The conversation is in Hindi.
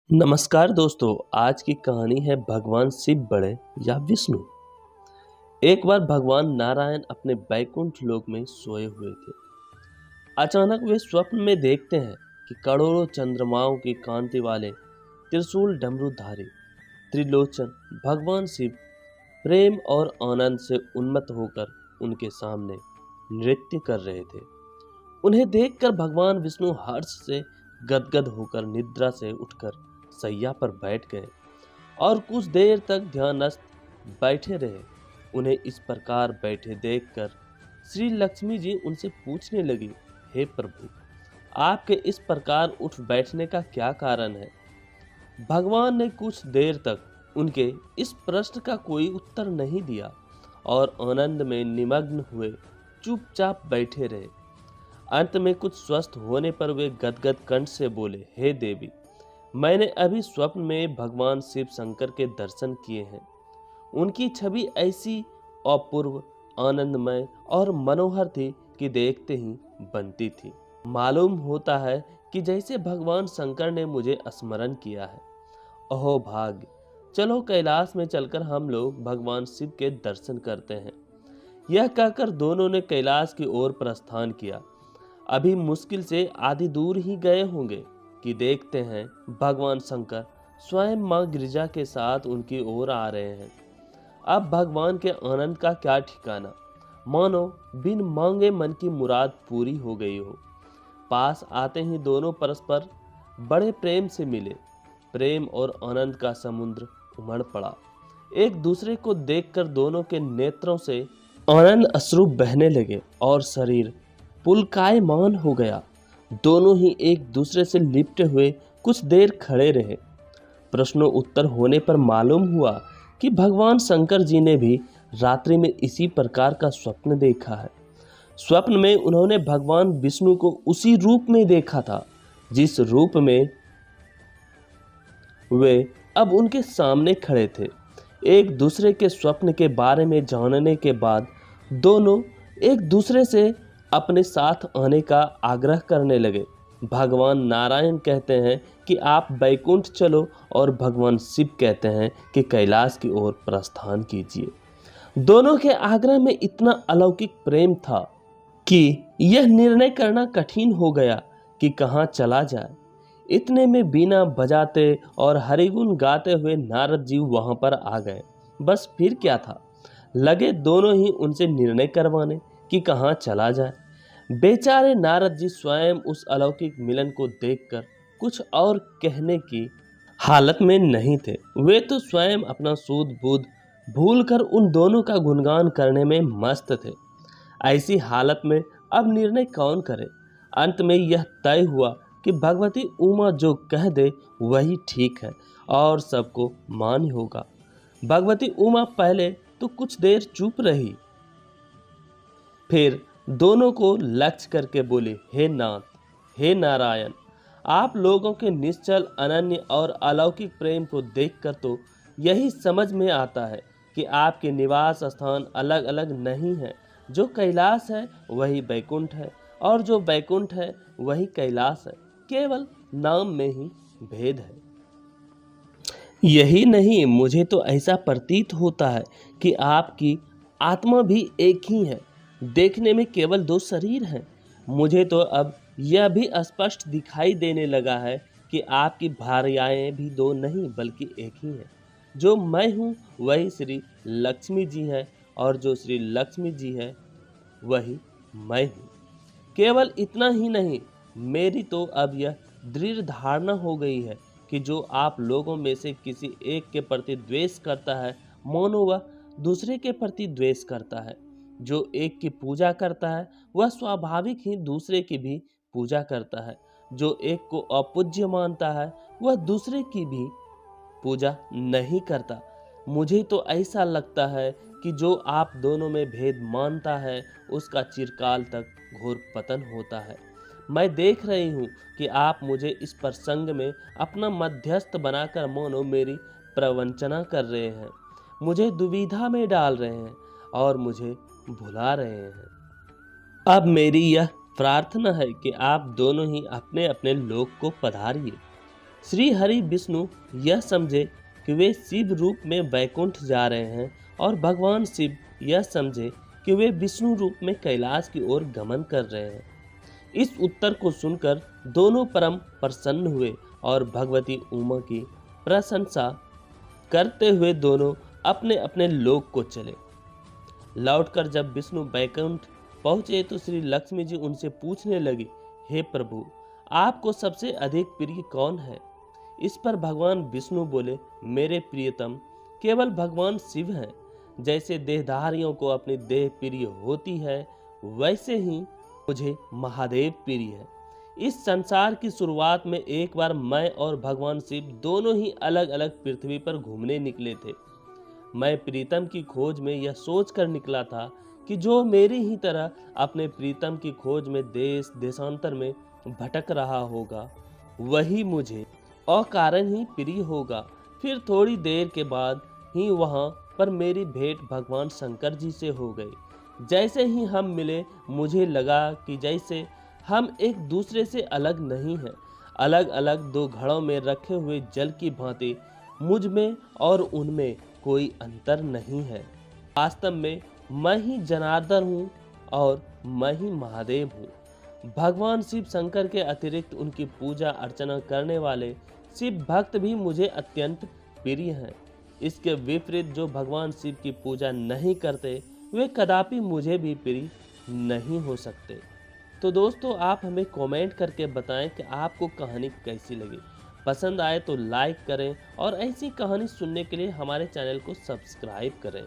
नमस्कार दोस्तों। आज की कहानी है भगवान शिव बड़े या विष्णु। एक बार भगवान नारायण अपने बैकुंठ लोक में सोए हुए थे। अचानक वे स्वप्न में देखते हैं कि करोड़ों चंद्रमाओं की कांति वाले त्रिशूल डमरूधारी त्रिलोचन भगवान शिव प्रेम और आनंद से उन्मत्त होकर उनके सामने नृत्य कर रहे थे। उन्हें देखकर भगवान विष्णु हर्ष से गदगद होकर निद्रा से उठकर सैया पर बैठ गए और कुछ देर तक ध्यानस्थ बैठे रहे। उन्हें इस प्रकार बैठे देखकर श्री लक्ष्मी जी उनसे पूछने लगी, हे प्रभु, आपके इस प्रकार उठ बैठने का क्या कारण है? भगवान ने कुछ देर तक उनके इस प्रश्न का कोई उत्तर नहीं दिया और आनंद में निमग्न हुए चुपचाप बैठे रहे। अंत में कुछ स्वस्थ होने पर वे गदगद कंठ से बोले, हे देवी, मैंने अभी स्वप्न में भगवान शिव शंकर के दर्शन किए हैं। उनकी छवि ऐसी अपूर्व, आनंदमय और मनोहर थी कि देखते ही बनती थी। मालूम होता है कि जैसे भगवान शंकर ने मुझे स्मरण किया है। अहो भाग्य, चलो कैलाश में चलकर हम लोग भगवान शिव के दर्शन करते हैं। यह कहकर दोनों ने कैलाश की ओर प्रस्थान किया। अभी मुश्किल से आधी दूर ही गए होंगे कि देखते हैं भगवान शंकर स्वयं मां गिरिजा के साथ उनकी ओर आ रहे हैं। अब भगवान के आनंद का क्या ठिकाना, मानो बिन मांगे मन की मुराद पूरी हो गई हो। पास आते ही दोनों परस्पर बड़े प्रेम से मिले। प्रेम और आनंद का समुद्र उमड़ पड़ा। एक दूसरे को देखकर दोनों के नेत्रों से आनंद अश्रु बहने लगे और शरीर पुलकायमान हो गया। दोनों ही एक दूसरे से लिपटे हुए कुछ देर खड़े रहे। प्रश्नों उत्तर होने पर मालूम हुआ कि भगवान शंकर जी ने भी रात्रि में इसी प्रकार का स्वप्न देखा है। स्वप्न में उन्होंने भगवान विष्णु को उसी रूप में देखा था जिस रूप में वे अब उनके सामने खड़े थे। एक दूसरे के स्वप्न के बारे में जानने के बाद दोनों एक दूसरे से अपने साथ आने का आग्रह करने लगे। भगवान नारायण कहते हैं कि आप बैकुंठ चलो और भगवान शिव कहते हैं कि कैलाश की ओर प्रस्थान कीजिए। दोनों के आग्रह में इतना अलौकिक प्रेम था कि यह निर्णय करना कठिन हो गया कि कहाँ चला जाए। इतने में बीना बजाते और हरिगुण गाते हुए नारद जी वहां पर आ गए। बस फिर क्या था, लगे दोनों ही उनसे निर्णय करवाने कि कहाँ चला जाए। बेचारे नारद जी स्वयं उस अलौकिक मिलन को देखकर कुछ और कहने की हालत में नहीं थे। वे तो स्वयं अपना सूद बूद भूलकर उन दोनों का गुणगान करने में मस्त थे। ऐसी हालत में अब निर्णय कौन करे? अंत में यह तय हुआ कि भगवती उमा जो कह दे वही ठीक है और सबको मान होगा। भगवती उमा पहले तो कुछ देर चुप रही, फिर दोनों को लक्ष्य करके बोली, हे नाथ, हे नारायण, आप लोगों के निश्चल, अनन्य और अलौकिक प्रेम को देखकर तो यही समझ में आता है कि आपके निवास स्थान अलग अलग नहीं है। जो कैलाश है वही बैकुंठ है और जो बैकुंठ है वही कैलाश है। केवल नाम में ही भेद है। यही नहीं, मुझे तो ऐसा प्रतीत होता है कि आपकी आत्मा भी एक ही है। देखने में केवल दो शरीर हैं। मुझे तो अब यह भी स्पष्ट दिखाई देने लगा है कि आपकी भार्याएं भी दो नहीं बल्कि एक ही हैं। जो मैं हूँ वही श्री लक्ष्मी जी है और जो श्री लक्ष्मी जी है वही मैं हूँ। केवल इतना ही नहीं, मेरी तो अब यह दृढ़ धारणा हो गई है कि जो आप लोगों में से किसी एक के प्रति द्वेष करता है, मानो वह दूसरे के प्रति द्वेष करता है। जो एक की पूजा करता है वह स्वाभाविक ही दूसरे की भी पूजा करता है। जो एक को अपूज्य मानता है वह दूसरे की भी पूजा नहीं करता। मुझे तो ऐसा लगता है कि जो आप दोनों में भेद मानता है उसका चिरकाल तक घोर पतन होता है। मैं देख रही हूँ कि आप मुझे इस प्रसंग में अपना मध्यस्थ बनाकर मानो मेरी प्रवंचना कर रहे हैं, मुझे दुविधा में डाल रहे हैं और मुझे भुला रहे हैं। अब मेरी यह प्रार्थना है कि आप दोनों ही अपने अपने लोक को पधारिए। श्री हरि विष्णु यह समझे कि वे शिव रूप में वैकुंठ जा रहे हैं और भगवान शिव यह समझे कि वे विष्णु रूप में कैलाश की ओर गमन कर रहे हैं। इस उत्तर को सुनकर दोनों परम प्रसन्न हुए और भगवती उमा की प्रशंसा करते हुए दोनों अपने अपने लोक को चले। लौटकर जब विष्णु बैकुंठ पहुंचे तो श्री लक्ष्मी जी उनसे पूछने लगी, हे प्रभु, आपको सबसे अधिक प्रिय कौन है? इस पर भगवान विष्णु बोले, मेरे प्रियतम केवल भगवान शिव हैं। जैसे देहधारियों को अपनी देह प्रिय होती है, वैसे ही मुझे महादेव प्रिय है। इस संसार की शुरुआत में एक बार मैं और भगवान शिव दोनों ही अलग अलग पृथ्वी पर घूमने निकले थे। मैं प्रीतम की खोज में यह सोच कर निकला था कि जो मेरी ही तरह अपने प्रीतम की खोज में देश देशांतर में भटक रहा होगा, वही मुझे अकारण ही प्रिय होगा। फिर थोड़ी देर के बाद ही वहाँ पर मेरी भेंट भगवान शंकर जी से हो गई। जैसे ही हम मिले, मुझे लगा कि जैसे हम एक दूसरे से अलग नहीं हैं, अलग अलग दो घड़ों में रखे हुए जल की भांति मुझ में और उनमें कोई अंतर नहीं है। वास्तव में मैं ही जनार्दन हूँ और मैं ही महादेव हूँ। भगवान शिव शंकर के अतिरिक्त उनकी पूजा अर्चना करने वाले शिव भक्त भी मुझे अत्यंत प्रिय हैं। इसके विपरीत जो भगवान शिव की पूजा नहीं करते, वे कदापि मुझे भी प्रिय नहीं हो सकते। तो दोस्तों, आप हमें कमेंट करके बताएं कि आपको कहानी कैसी लगी। पसंद आए तो लाइक करें और ऐसी कहानी सुनने के लिए हमारे चैनल को सब्सक्राइब करें।